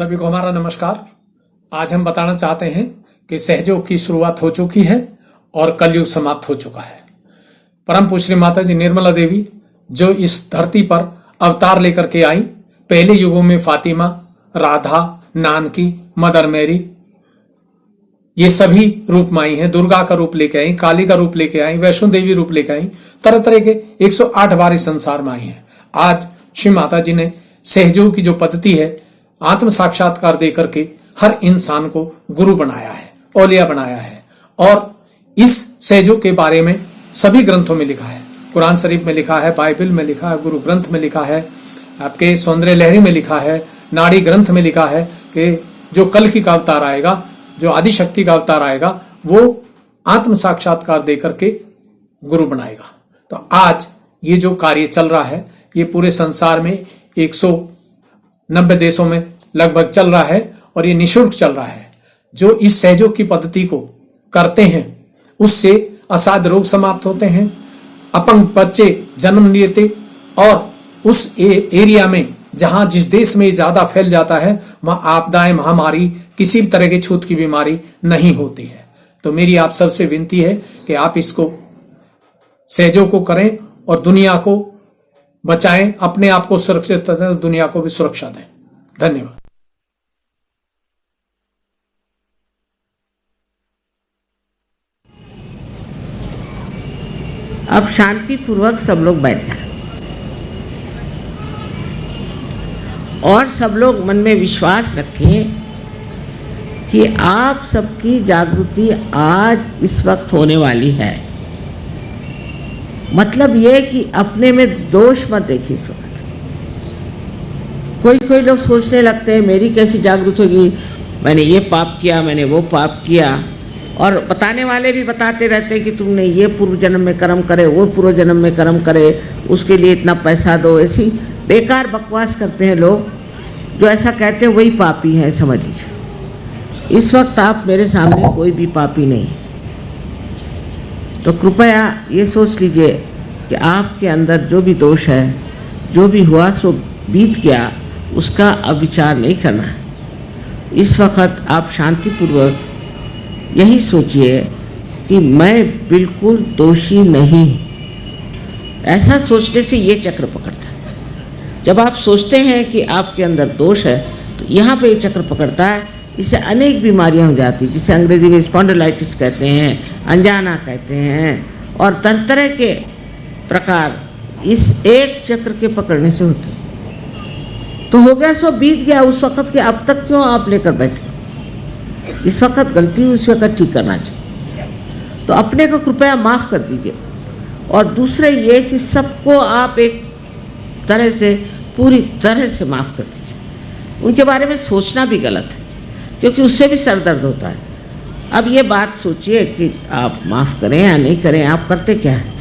सभी को हमारा नमस्कार। आज हम बताना चाहते हैं कि सहयोग की शुरुआत हो चुकी है और कलयुग समाप्त हो चुका है। परम पूज्य श्री माता जी निर्मला देवी जो इस धरती पर अवतार लेकर के आई, पहले युगों में फातिमा, राधा, नानकी, मदर मेरी, ये सभी रूप में आई हैं। दुर्गा का रूप लेके आई, काली का रूप लेके आई, वैष्णो देवी रूप लेके आई, तरह तरह के 108 बार इस संसार में आई हैं। आज श्री माता जी ने सहयोग की जो पद्धति है, आत्म साक्षात्कार देकर के हर इंसान को गुरु बनाया है, औलिया बनाया है। और इस सहयोग के बारे में सभी ग्रंथों में लिखा है। कुरान शरीफ में लिखा है, बाइबल में लिखा है, गुरु ग्रंथ में लिखा है, आपके सौंदर्य लहरी में लिखा है, नाड़ी ग्रंथ में लिखा है कि जो कल की का अवतार आएगा, जो आदिशक्ति का अवतार आएगा, वो आत्म साक्षात्कार देकर के गुरु बनाएगा। तो आज ये जो कार्य चल रहा है, ये पूरे संसार में 190 देशों में लगभग चल रहा है और ये निःशुल्क चल रहा है। जो इस सहयोग की पद्धति को करते हैं उससे असाध्य रोग समाप्त होते हैं, अपंग बच्चे जन्म लेते, और उस एरिया में जहां जिस देश में ज्यादा फैल जाता है वहां आपदाएं, महामारी, किसी भी तरह की छूत की बीमारी नहीं होती है। तो मेरी आप सबसे विनती है कि आप इसको सहयोग को करें और दुनिया को बचाएं, अपने आप को सुरक्षित रखें, दुनिया को भी सुरक्षा दें। धन्यवाद। अब शांतिपूर्वक सब लोग बैठ जाएं और सब लोग मन में विश्वास रखें कि आप सबकी जागृति आज इस वक्त होने वाली है। मतलब ये कि अपने में दोष मत देखिए इस वक्त। कोई लोग सोचने लगते हैं मेरी कैसी जागृत होगी, मैंने ये पाप किया, मैंने वो पाप किया, और बताने वाले भी बताते रहते हैं कि तुमने ये पूर्व जन्म में कर्म करे, वो पूर्व जन्म में कर्म करे, उसके लिए इतना पैसा दो। ऐसी बेकार बकवास करते हैं लोग। जो ऐसा कहते हैं वही पापी हैं, समझ लीजिए। इस वक्त आप मेरे सामने कोई भी पापी नहीं, तो कृपया ये सोच लीजिए कि आपके अंदर जो भी दोष है, जो भी हुआ सो बीत गया, उसका अब विचार नहीं करना है। इस वक्त आप शांतिपूर्वक यही सोचिए कि मैं बिल्कुल दोषी नहीं। ऐसा सोचने से ये चक्र पकड़ता है। जब आप सोचते हैं कि आपके अंदर दोष है तो यहाँ पे ये चक्र पकड़ता है। इससे अनेक बीमारियाँ हो जाती, जिसे अंग्रेजी में स्पॉन्डिलाइटिस कहते हैं, अनजाना कहते हैं, और तरह तरह के प्रकार इस एक चक्र के पकड़ने से होते हैं। तो हो गया सो बीत गया उस वक्त के, अब तक क्यों आप लेकर बैठे? इस वक्त गलती उस वक्त ठीक करना चाहिए। तो अपने को कृपया माफ़ कर दीजिए। और दूसरे ये कि सबको आप एक तरह से, पूरी तरह से माफ़ कर दीजिए। उनके बारे में सोचना भी गलत है, क्योंकि उससे भी सर दर्द होता है। अब ये बात सोचिए कि आप माफ़ करें या नहीं करें। आप करते क्या है?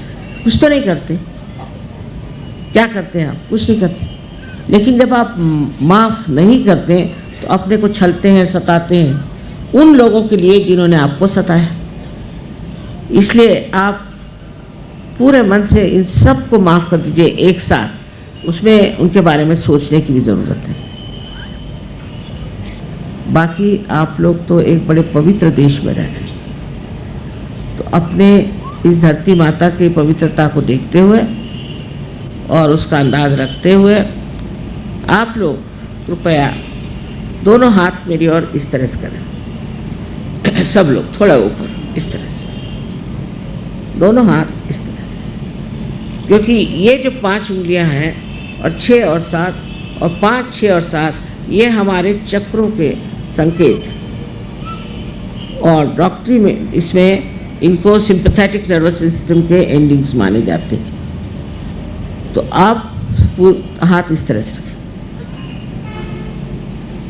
कुछ तो नहीं करते। क्या करते हैं आप? कुछ नहीं करते। लेकिन जब आप माफ़ नहीं करते तो अपने को छलते हैं, सताते हैं उन लोगों के लिए जिन्होंने आपको सताया। इसलिए आप पूरे मन से इन सब को माफ़ कर दीजिए एक साथ। उसमें उनके बारे में सोचने की भी ज़रूरत है। बाकी आप लोग तो एक बड़े पवित्र देश में रह रहे हैं, तो अपने इस धरती माता की पवित्रता को देखते हुए और उसका अंदाज रखते हुए आप लोग कृपया दोनों हाथ मेरी ओर इस तरह से करें। सब लोग थोड़ा ऊपर इस तरह से, दोनों हाथ इस तरह से, क्योंकि ये जो 5 उंगलियां हैं और 6 और 7 और 5, 6 और 7, ये हमारे चक्रों के संकेत हैं। और डॉक्टरी में इसमें इनको सिंपैथेटिक नर्वस सिस्टम के एंडिंग्स माने जाते हैं। तो आप हाथ इस तरह से रखें।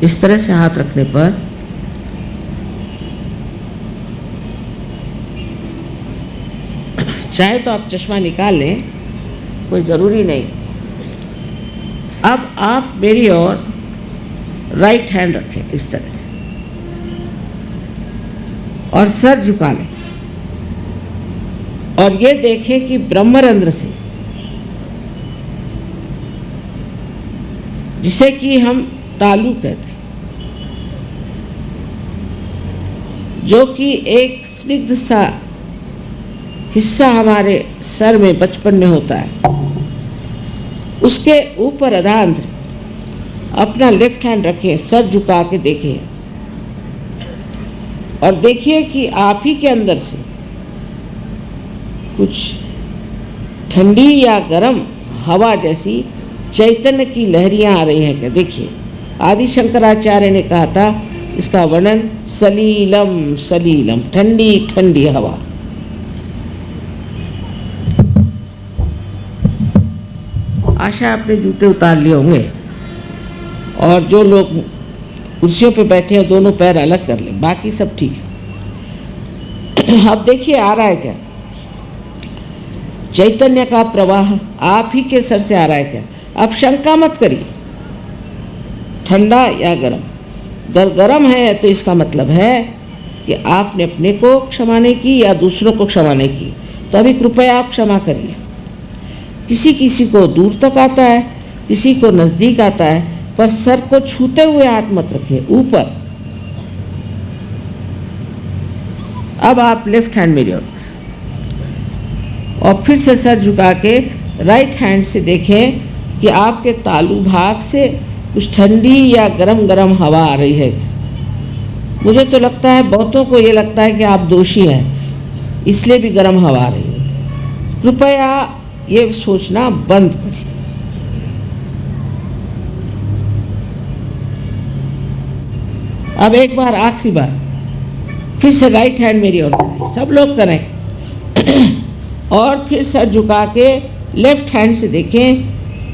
इस तरह से हाथ रखने पर चाहे तो आप चश्मा निकाल लें, कोई ज़रूरी नहीं। अब आप मेरी ओर राइट हैंड रखें इस तरह से और सर झुका लें, और ये देखें कि ब्रह्मरंध्र से, जिसे कि हम तालू कहते हैं, जो कि एक स्निग्ध सा हिस्सा हमारे सर में बचपन में होता है, उसके ऊपर अधांध्र अपना लेफ्ट हैंड रखें, सर झुका के देखें और देखिए कि आप ही के अंदर से कुछ ठंडी या गर्म हवा जैसी चैतन्य की लहरियां आ रही हैं क्या। देखिए, आदि शंकराचार्य ने कहा था इसका वर्णन सलीलम सलीलम, ठंडी ठंडी हवा। आशा आपने जूते उतार लिए होंगे और जो लोग कुर्सियों पे बैठे हैं दोनों पैर अलग कर लें, बाकी सब ठीक है। अब देखिए आ रहा है क्या चैतन्य का प्रवाह, आप ही के सर से आ रहा है क्या। अब शंका मत करिए ठंडा या गर्म। अगर गर्म है तो इसका मतलब है कि आपने अपने को क्षमा नहीं की या दूसरों को क्षमा नहीं की, तो अभी कृपया आप क्षमा करिए। किसी किसी को दूर तक आता है, किसी को नजदीक आता है, पर सर को छूते हुए हाथ मत रखिए, ऊपर। अब आप लेफ्ट हैंड मेरी ओर और फिर से सर झुका के राइट हैंड से देखें कि आपके तालू भाग से कुछ ठंडी या गरम गरम हवा आ रही है। मुझे तो लगता है बहुतों को ये लगता है कि आप दोषी हैं, इसलिए भी गरम हवा आ रही है। कृपया ये सोचना बंद करिए। अब एक बार, आखिरी बार, फिर से राइट हैंड मेरी ओर करें, सब लोग करें और फिर सर झुका के लेफ्ट हैंड से देखें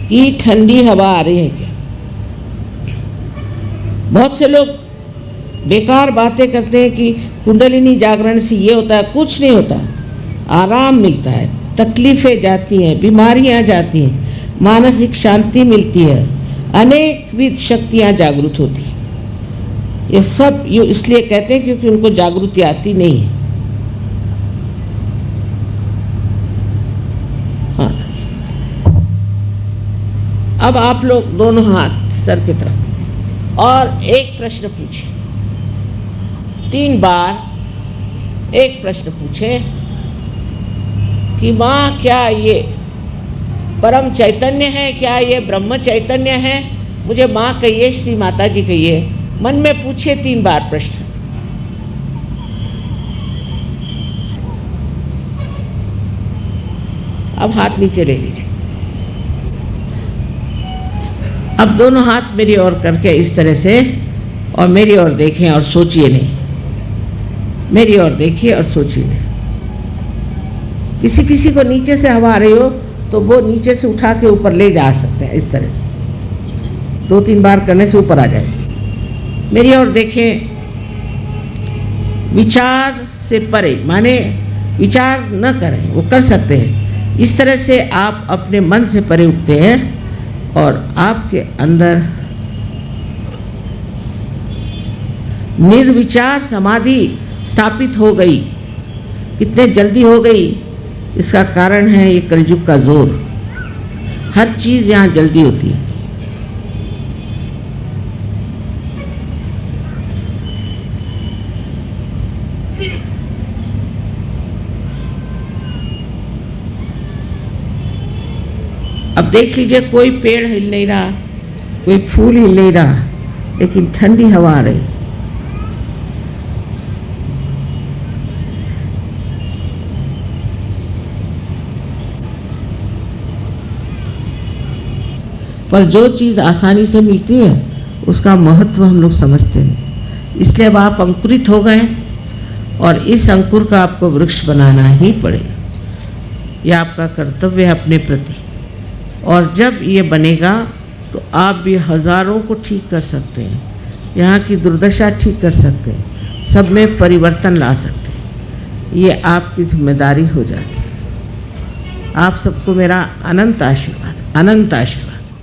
कि ठंडी हवा आ रही है क्या। बहुत से लोग बेकार बातें करते हैं कि कुंडलिनी जागरण से ये होता है, कुछ नहीं होता। आराम मिलता है, तकलीफें जाती हैं, बीमारियां जाती हैं, मानसिक शांति मिलती है, अनेक विध शक्तियां जागृत होती हैं। ये सब ये इसलिए कहते हैं क्योंकि उनको जागृति आती नहीं है। हाँ, अब आप लोग दोनों हाथ सर की तरफ और एक प्रश्न पूछें, 3 बार एक प्रश्न पूछें कि माँ क्या ये परम चैतन्य है, क्या ये ब्रह्म चैतन्य है। मुझे माँ कहिए, श्री माता जी कहिए, मन में पूछिए 3 बार प्रश्न। अब हाथ नीचे ले लीजिए। अब दोनों हाथ मेरी ओर करके इस तरह से और मेरी ओर देखें और सोचिए नहीं, मेरी ओर देखिए और सोचिए नहीं। किसी किसी को नीचे से हवा आ रही हो तो वो नीचे से उठा के ऊपर ले जा सकते हैं, इस तरह से 2-3 बार करने से ऊपर आ जाएगी। मेरी ओर देखें, विचार से परे, माने विचार न करें, वो कर सकते हैं। इस तरह से आप अपने मन से परे उठते हैं और आपके अंदर निर्विचार समाधि स्थापित हो गई। कितने जल्दी हो गई, इसका कारण है ये कलयुग का जोर। हर चीज यहाँ जल्दी होती है। अब देख लीजिए, कोई पेड़ हिल नहीं रहा, कोई फूल हिल नहीं रहा, लेकिन ठंडी हवा आ रही। पर जो चीज आसानी से मिलती है उसका महत्व हम लोग समझते नहीं। इसलिए अब आप अंकुरित हो गए और इस अंकुर का आपको वृक्ष बनाना ही पड़ेगा। यह आपका कर्तव्य है अपने प्रति। और जब ये बनेगा तो आप भी हजारों को ठीक कर सकते हैं, यहाँ की दुर्दशा ठीक कर सकते हैं, सब में परिवर्तन ला सकते हैं। ये आपकी जिम्मेदारी हो जाती है। आप सबको मेरा अनंत आशीर्वाद, अनंत आशीर्वाद।